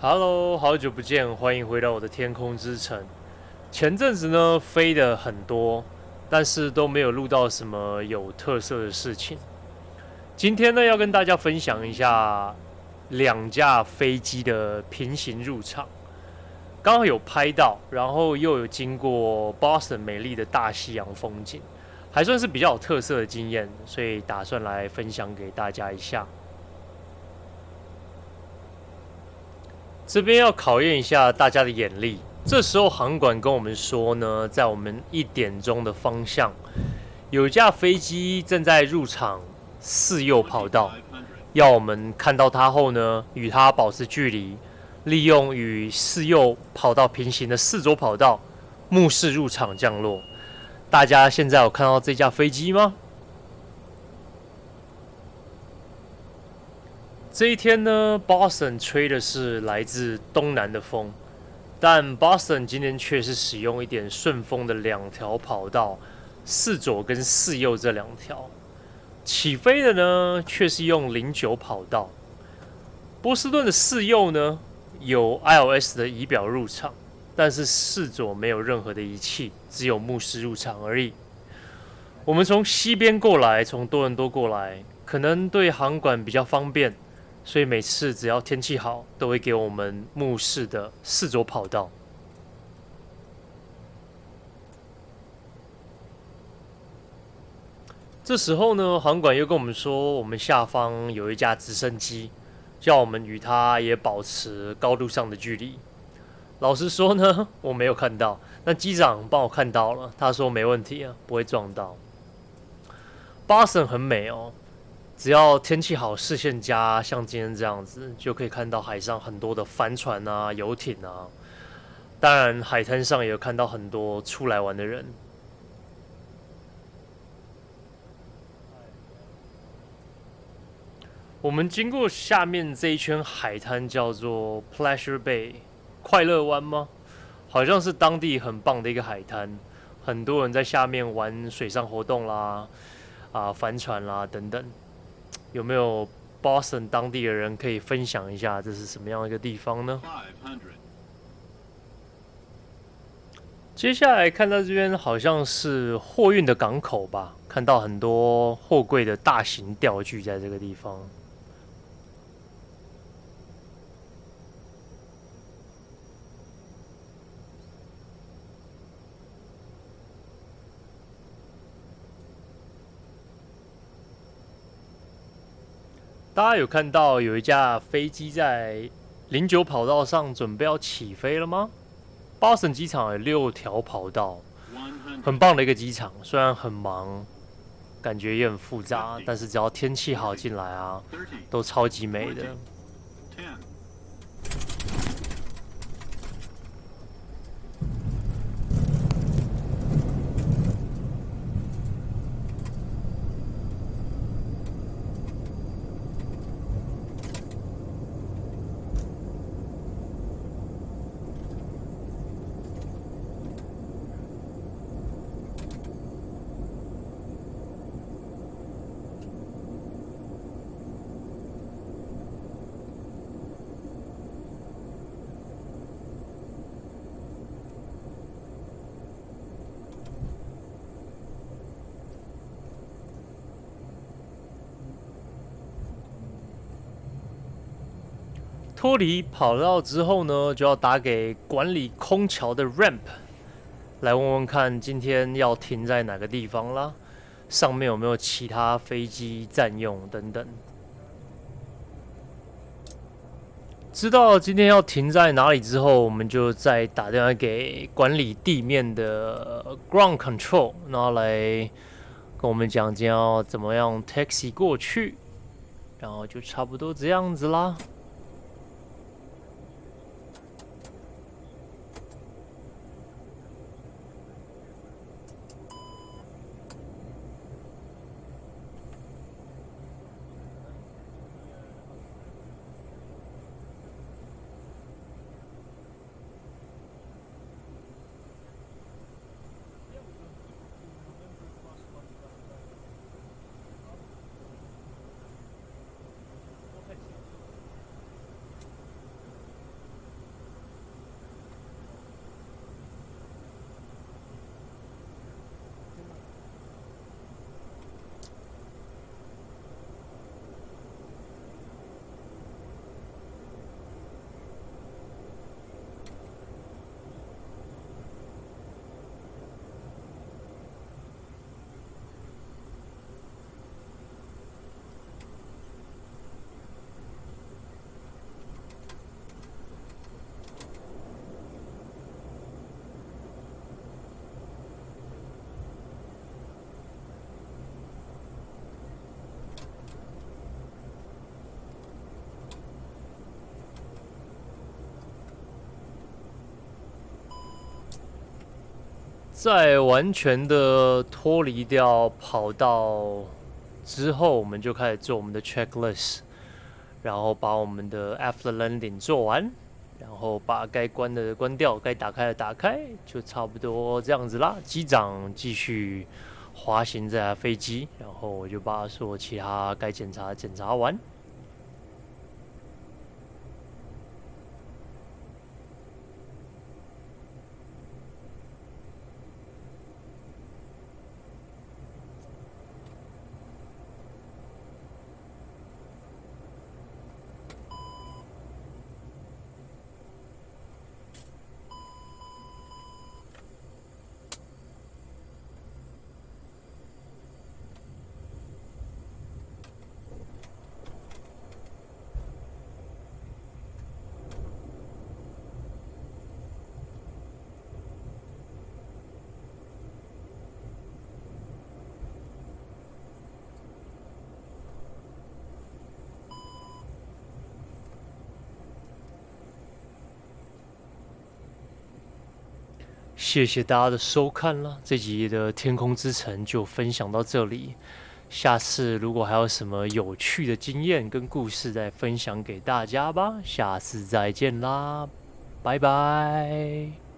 Hello，好久不见，欢迎回到我的天空之城。前阵子呢，飞的很多，但是都没有录到什么有特色的事情。今天呢，要跟大家分享一下两架飞机的平行入场，刚好有拍到，然后又有经过 Boston 美丽的大西洋风景，还算是比较有特色的经验，所以打算来分享给大家一下。这边要考验一下大家的眼力。这时候航管跟我们说呢，在我们1点钟的方向，有一架飞机正在入场四右跑道，要我们看到它后呢，与它保持距离，利用与四右跑道平行的四轴跑道，目视入场降落。大家现在有看到这架飞机吗？这一天呢，Boston 吹的是来自东南的风，但 Boston 今天却是使用一点顺风的两条跑道，四左跟四右这两条。起飞的呢，却是用09跑道。波士顿的四右呢，有 iOS 的仪表入场，但是四左没有任何的仪器，只有目视入场而已。我们从西边过来，从多伦多过来，可能对航管比较方便。所以每次只要天气好，都会给我们目视的四轴跑道。这时候呢，航管又跟我们说，我们下方有一架直升机，叫我们与它也保持高度上的距离。老实说呢，我没有看到，那机长帮我看到了，他说没问题啊，不会撞到。巴神很美哦，只要天气好，视线佳，像今天这样子，就可以看到海上很多的帆船啊、游艇啊。当然，海滩上也有看到很多出来玩的人。我们经过下面这一圈海滩，叫做 Pleasure Bay， 快乐湾吗？好像是当地很棒的一个海滩，很多人在下面玩水上活动啦，帆船啦等等。有没有 Boston 当地的人可以分享一下这是什么样的一个地方呢？接下来看到这边好像是货运的港口吧，看到很多货柜的大型吊具在这个地方。大家有看到有一架飞机在09跑道上准备要起飞了吗？Boston 机场有6条跑道，很棒的一个机场，虽然很忙，感觉也很复杂，但是只要天气好进来啊，都超级美的。脱离跑道之后呢，就要打给管理空桥的 ramp，来问问看今天要停在哪个地方啦，上面有没有其他飞机占用等等。知道今天要停在哪里之后，我们就再打电话给管理地面的 ground control，然后来跟我们讲今天要怎么样 taxi 过去，然后就差不多这样子啦。在完全的脱离掉跑道之后，我们就开始做我们的 checklist，然后把我们的 after landing 做完，然后把该关的关掉，该打开的打开，就差不多这样子啦。机长继续滑行这台飞机，然后我就把所有其他该检查的检查完。谢谢大家的收看啦，这集的天空之城就分享到这里。下次如果还有什么有趣的经验跟故事，再分享给大家吧。下次再见啦，拜拜。